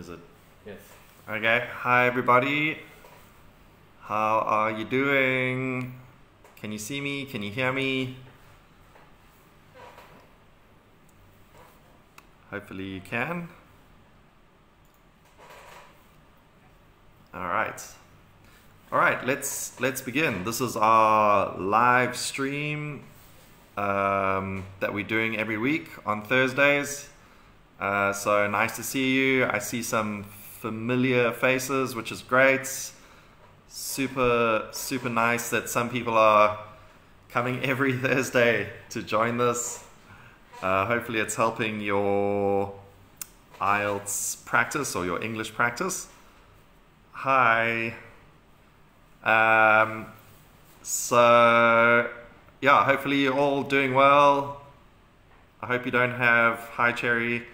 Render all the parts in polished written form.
is it? Yes. Okay, hi everybody. How are you doing? Can you see me? Can you hear me? Hopefully you can. All right, let's begin. This is our live stream that we're doing every week on Thursdays. So nice to see you. I see some familiar faces, which is great. Super nice that some people are coming every Thursday to join this. Hopefully it's helping your IELTS practice or your English practice. Hi. So yeah, hopefully you're all doing well. I hope you don't have, hi Cherry,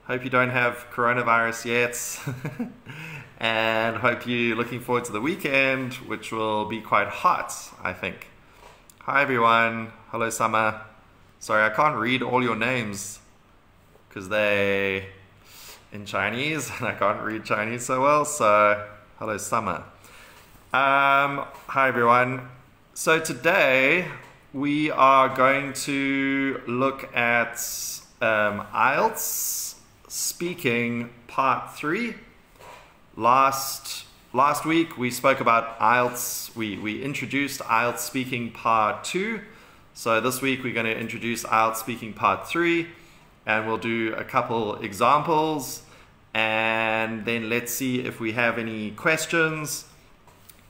hope you don't have coronavirus yet. And hope you're looking forward to the weekend, which will be quite hot, I think. Hi everyone, hello Summer. Sorry, I can't read all your names because they're in Chinese and I can't read Chinese so well, so hello Summer. Hi everyone. So today we are going to look at IELTS speaking part 3. Last week we spoke about IELTS, we introduced IELTS speaking part 2. So this week we're going to introduce IELTS speaking part 3 and we'll do a couple examples and then let's see if we have any questions.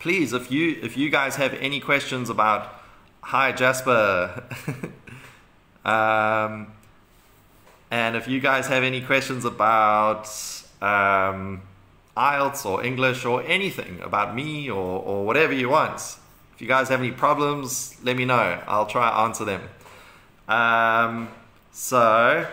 Please, if you guys have any questions about, hi Jasper, and if you guys have any questions about IELTS or English or anything about me or whatever you want, if you guys have any problems, let me know. I'll try to answer them. So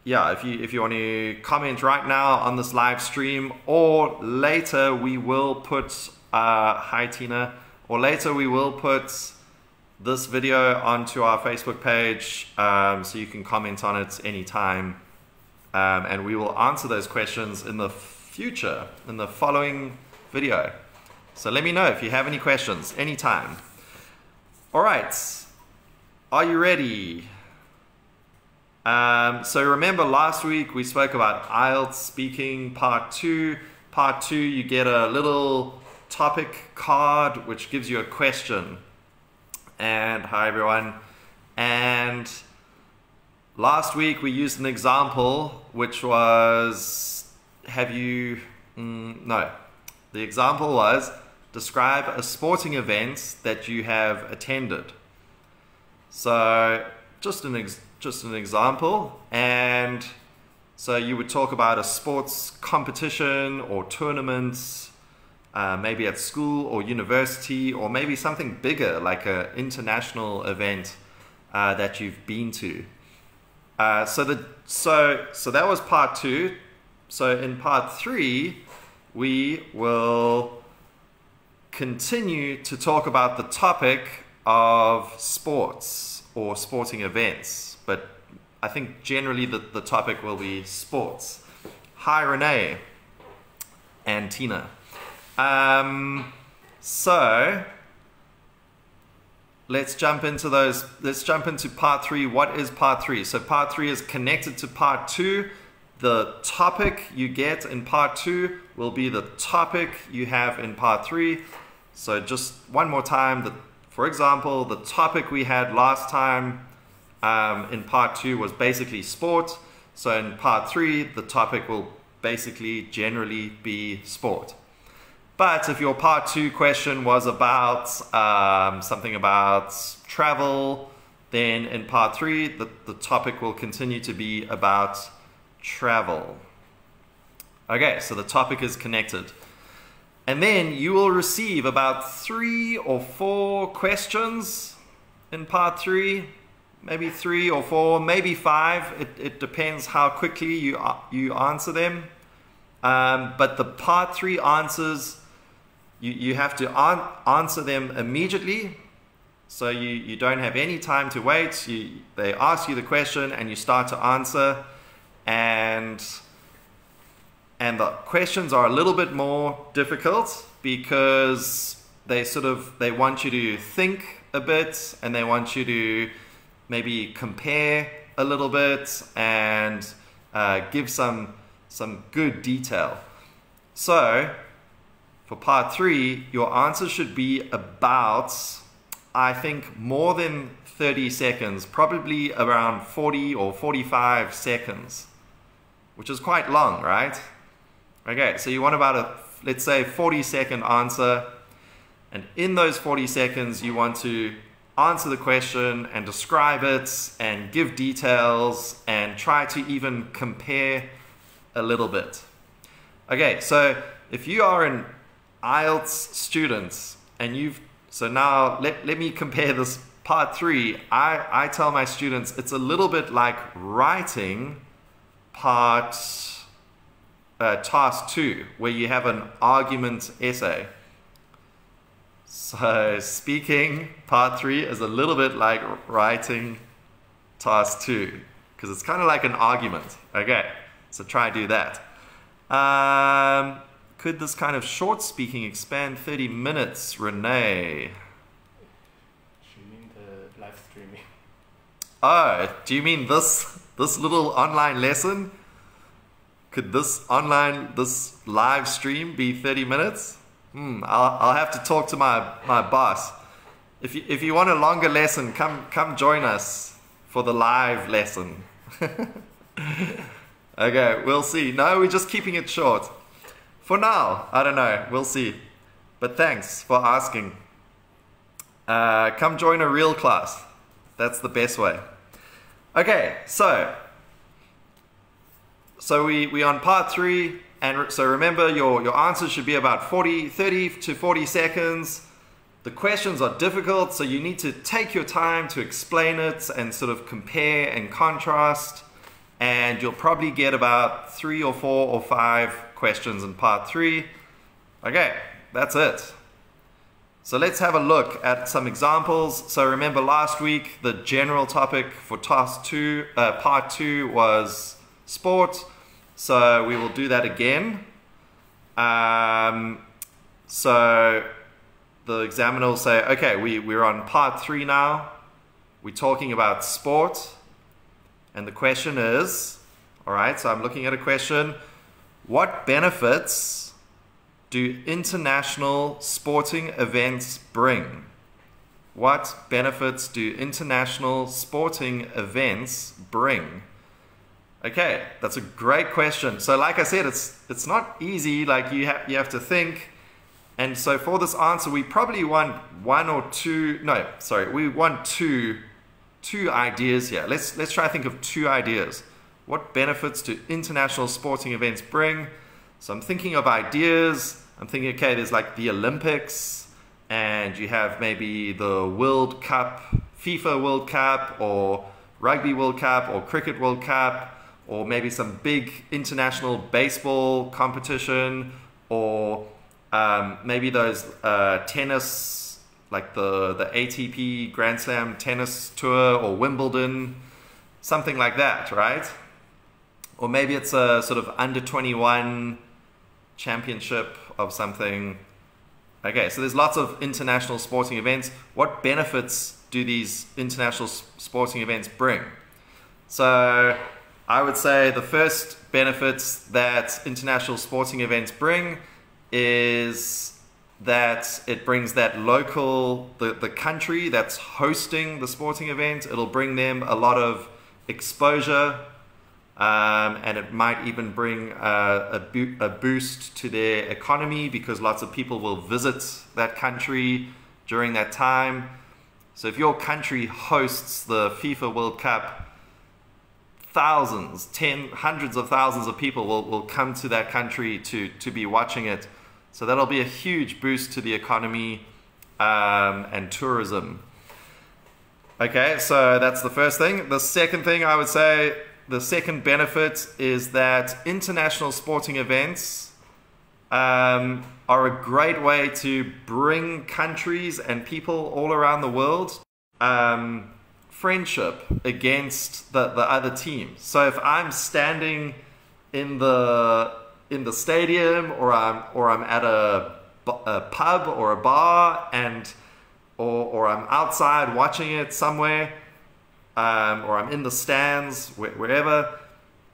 yeah, if you want to comment right now on this live stream, or later we will put hi Tina, or later we will put this video onto our Facebook page, so you can comment on it anytime, and we will answer those questions in the future, in the following video. So let me know if you have any questions anytime. All right, are you ready? So remember last week we spoke about IELTS speaking part 2. Part 2, you get a little topic card which gives you a question. And hi everyone. And last week we used an example which was, the example was describe a sporting event that you have attended. So just an example, and so you would talk about a sports competition or tournament, maybe at school or university, or maybe something bigger like an international event that you've been to. So that was part 2. So in part 3 we will continue to talk about the topic of sports or sporting events, but I think generally the topic will be sports. Hi Renee and Tina. So let's jump into those. Let's jump into part 3. What is part 3? So part 3 is connected to part 2. The topic you get in part 2 will be the topic you have in part 3. So just one more time, for example, the topic we had last time in part 2 was basically sport. So in part 3, the topic will basically generally be sport. But if your part 2 question was about something about travel, then in part 3, the topic will continue to be about travel. Okay, so the topic is connected. And then you will receive about 3 or 4 questions in part 3, maybe 3 or 4, maybe 5. It depends how quickly you answer them. But the part 3 answers, you have to answer them immediately. So you don't have any time to wait. They ask you the question and you start to answer. And And the questions are a little bit more difficult because they want you to think a bit, and they want you to maybe compare a little bit and give some good detail. So for part 3, your answer should be about, I think, more than 30 seconds, probably around 40 or 45 seconds, which is quite long, right? Okay, so you want about a, let's say, 40-second answer, and in those 40 seconds you want to answer the question and describe it and give details and try to even compare a little bit. Okay, so if you are an IELTS student and so now let me compare this part 3. I tell my students it's a little bit like writing task 2, where you have an argument essay. So speaking part 3 is a little bit like writing task 2, because it's kind of like an argument. Okay, so try to do that. Could this kind of short speaking expand 30 minutes, Renee? She mean the live streaming. Oh, do you mean this little online lesson? Could this live stream be 30 minutes? I'll have to talk to my boss. If you want a longer lesson, come join us for the live lesson. Okay, we'll see. No, we're just keeping it short. For now, I don't know. We'll see. But thanks for asking. Come join a real class. That's the best way. Okay, so we on part 3, and so remember your answers should be about 30 to 40 seconds. The questions are difficult, so you need to take your time to explain it and sort of compare and contrast, and you'll probably get about 3 or 4 or 5 questions in part 3. Okay, that's it. So let's have a look at some examples. So remember last week the general topic for part 2 was sport. So we will do that again. So the examiner will say, okay, we're on part 3 now. We're talking about sport. And the question is, all right, so I'm looking at a question. What benefits do international sporting events bring? What benefits do international sporting events bring? Okay, that's a great question. So like I said, it's not easy. Like you have to think. And so for this answer, we probably want we want two ideas here. Let's try to think of 2 ideas. What benefits do international sporting events bring? So I'm thinking of ideas. I'm thinking, okay, there's like the Olympics, and you have maybe the World Cup, FIFA World Cup, or Rugby World Cup, or Cricket World Cup, or maybe some big international baseball competition, or maybe those tennis, like the ATP Grand Slam tennis tour, or Wimbledon, something like that, right? Or maybe it's a sort of under 21 championship of something. Okay, so there's lots of international sporting events. What benefits do these international sporting events bring? So I would say the first benefits that international sporting events bring is that it brings that local, the country that's hosting the sporting event, it'll bring them a lot of exposure, and it might even bring a boost to their economy, because lots of people will visit that country during that time. So if your country hosts the FIFA World Cup, hundreds of thousands of people will come to that country to be watching it. So that'll be a huge boost to the economy and tourism. Okay, so that's the first thing. The second thing I would say, the second benefit is that international sporting events are a great way to bring countries and people all around the world friendship against the other team. So if I'm standing in the in the stadium, or I'm at a pub or a bar, or I'm outside watching it somewhere, or I'm in the stands, wherever.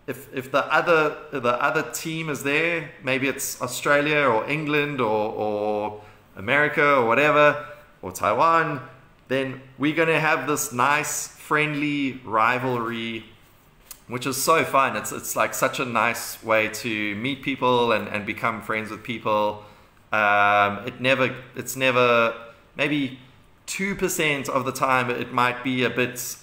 If the other team is there, maybe it's Australia or England or America or whatever, or Taiwan, then we're going to have this nice friendly rivalry, which is so fun. It's like such a nice way to meet people and become friends with people. It's never, maybe 2% of the time it might be a bit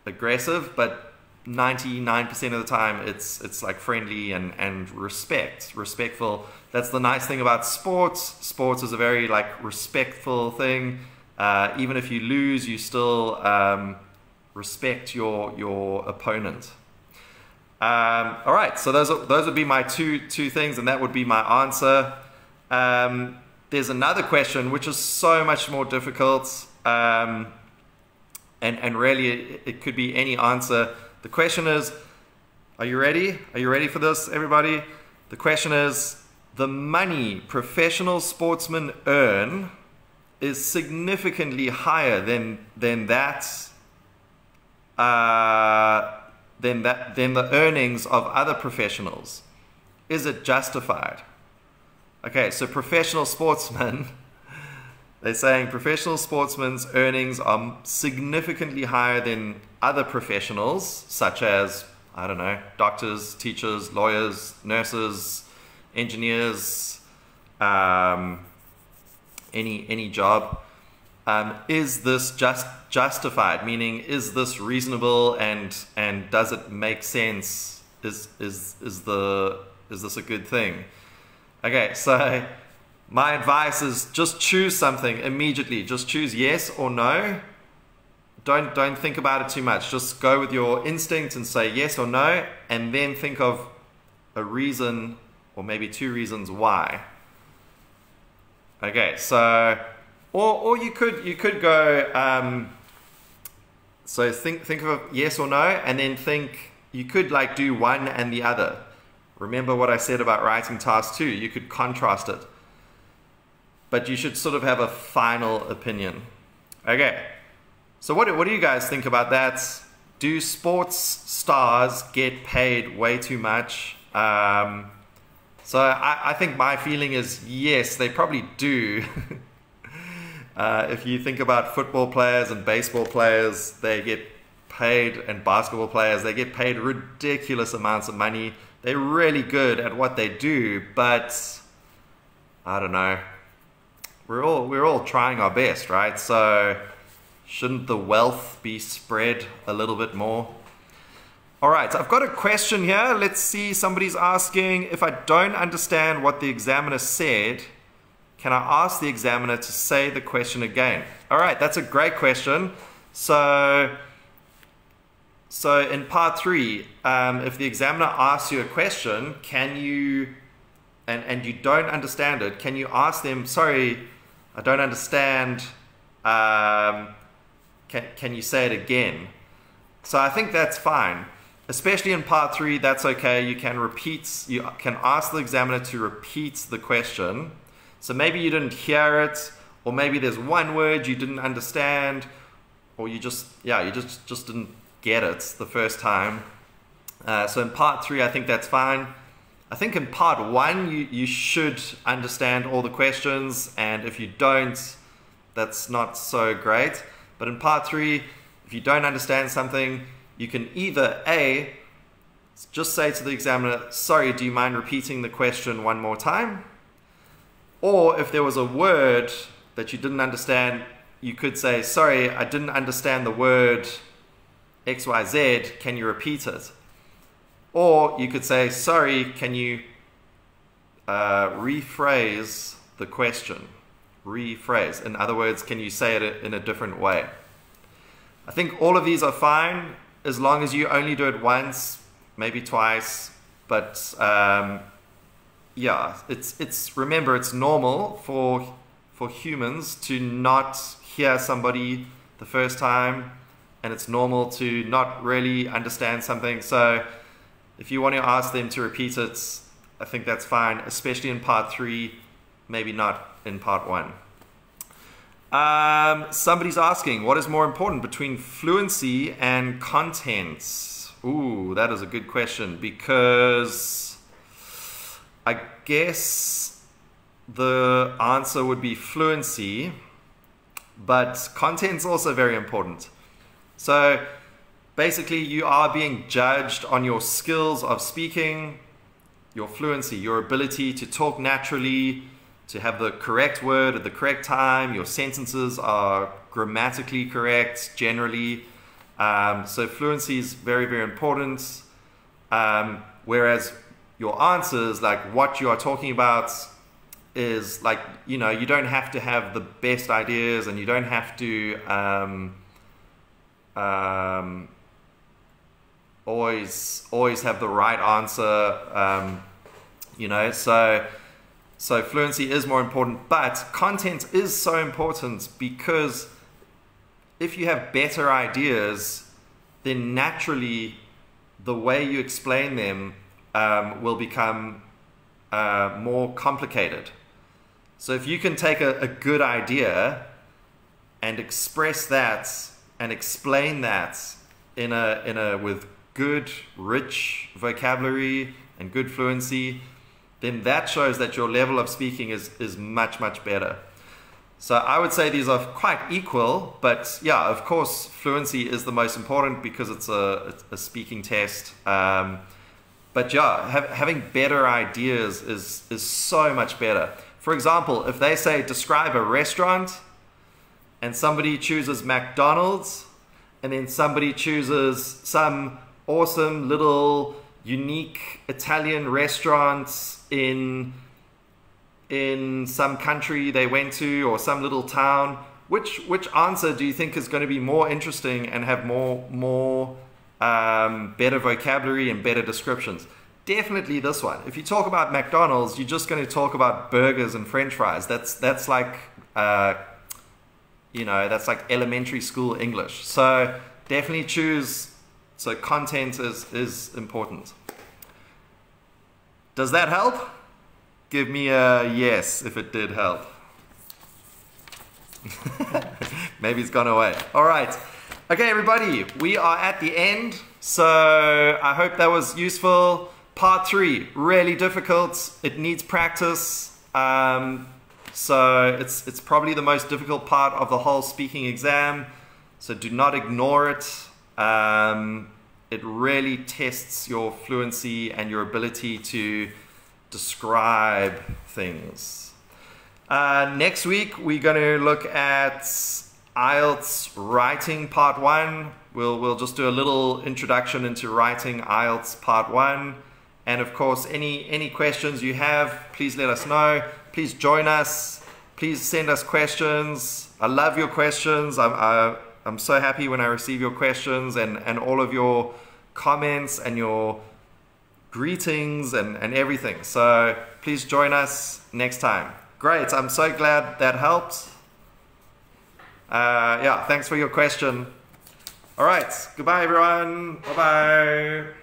aggressive, but 99% of the time it's like friendly and respectful. That's the nice thing about sports. Sports is a very like respectful thing. Even if you lose, you still respect your opponent. All right, so those would be my two things, and that would be my answer. There's another question which is so much more difficult, and really it could be any answer. The question is, are you ready? Are you ready for this, everybody? The question is, the money professional sportsmen earn is significantly higher than the earnings of other professionals. Is it justified? Okay, so professional sportsmen, they're saying professional sportsmen's earnings are significantly higher than other professionals, such as, I don't know, doctors, teachers, lawyers, nurses, engineers, any job. Is this justified? Meaning, is this reasonable and does it make sense? Is this a good thing? Okay, so my advice is just choose something immediately. Just choose yes or no. Don't think about it too much. Just go with your instinct and say yes or no, and then think of a reason or maybe two reasons why. Okay, so or you could go so think of a yes or no, and then think you could like do one and the other. Remember what I said about writing task 2. You could contrast it. But you should sort of have a final opinion. Okay, so what do you guys think about that? Do sports stars get paid way too much? So I think my feeling is yes, they probably do. If you think about football players and baseball players, they get paid, and basketball players, they get paid ridiculous amounts of money. They're really good at what they do, but I don't know. We're all trying our best, right? So shouldn't the wealth be spread a little bit more? All right, I've got a question here. Let's see, somebody's asking, if I don't understand what the examiner said, can I ask the examiner to say the question again? All right, that's a great question. So in part 3, if the examiner asks you a question, can you, and you don't understand it, can you ask them, sorry, I don't understand, can you say it again? So I think that's fine. Especially in part 3, that's okay. You can ask the examiner to repeat the question. So maybe you didn't hear it, or maybe there's one word you didn't understand, or you just didn't get it the first time. So in part 3, I think that's fine. I think in part 1, you should understand all the questions, and if you don't, that's not so great. But in part 3, if you don't understand something, you can either A, just say to the examiner, sorry, do you mind repeating the question one more time? Or if there was a word that you didn't understand, you could say, sorry, I didn't understand the word XYZ, can you repeat it? Or you could say, sorry, can you rephrase the question? Rephrase. In other words, can you say it in a different way? I think all of these are fine as long as you only do it once, maybe twice. But yeah, remember, it's normal for humans to not hear somebody the first time, and it's normal to not really understand something. So if you want to ask them to repeat it, I think that's fine, especially in part 3, maybe not in part 1. Somebody's asking, what is more important between fluency and content? Ooh, that is a good question, because I guess the answer would be fluency, but content's also very important. So basically, you are being judged on your skills of speaking, your fluency, your ability to talk naturally, to have the correct word at the correct time. Your sentences are grammatically correct generally. So fluency is very, very important. Whereas your answers, like what you are talking about, is like, you know, you don't have to have the best ideas, and you don't have to always have the right answer, you know, so fluency is more important, but content is so important, because if you have better ideas, then naturally the way you explain them will become more complicated. So if you can take a good idea and express that and explain that with good, rich vocabulary and good fluency, then that shows that your level of speaking is much, much better. So I would say these are quite equal, but yeah, of course, fluency is the most important because it's a speaking test. But yeah, having better ideas is so much better. For example, if they say describe a restaurant, and somebody chooses McDonald's, and then somebody chooses some awesome little unique Italian restaurants in some country they went to, or some little town, which answer do you think is going to be more interesting and have more better vocabulary and better descriptions? Definitely this one. If you talk about McDonald's, you're just going to talk about burgers and French fries. That's like you know, that's like elementary school English. So definitely choose. So content is important. Does that help? Give me a yes if it did help. Maybe it's gone away. All right. Okay, everybody, we are at the end. So I hope that was useful. Part 3, really difficult. It needs practice. So it's probably the most difficult part of the whole speaking exam. So do not ignore it. It really tests your fluency and your ability to describe things. Next week, we're going to look at IELTS writing part 1. We'll just do a little introduction into writing IELTS part 1. And of course, any questions you have, please let us know. Please join us. Please send us questions. I love your questions. I'm so happy when I receive your questions and all of your comments and your greetings and everything. So please join us next time. Great. I'm so glad that helped. Yeah, thanks for your question. All right. Goodbye, everyone. Bye-bye.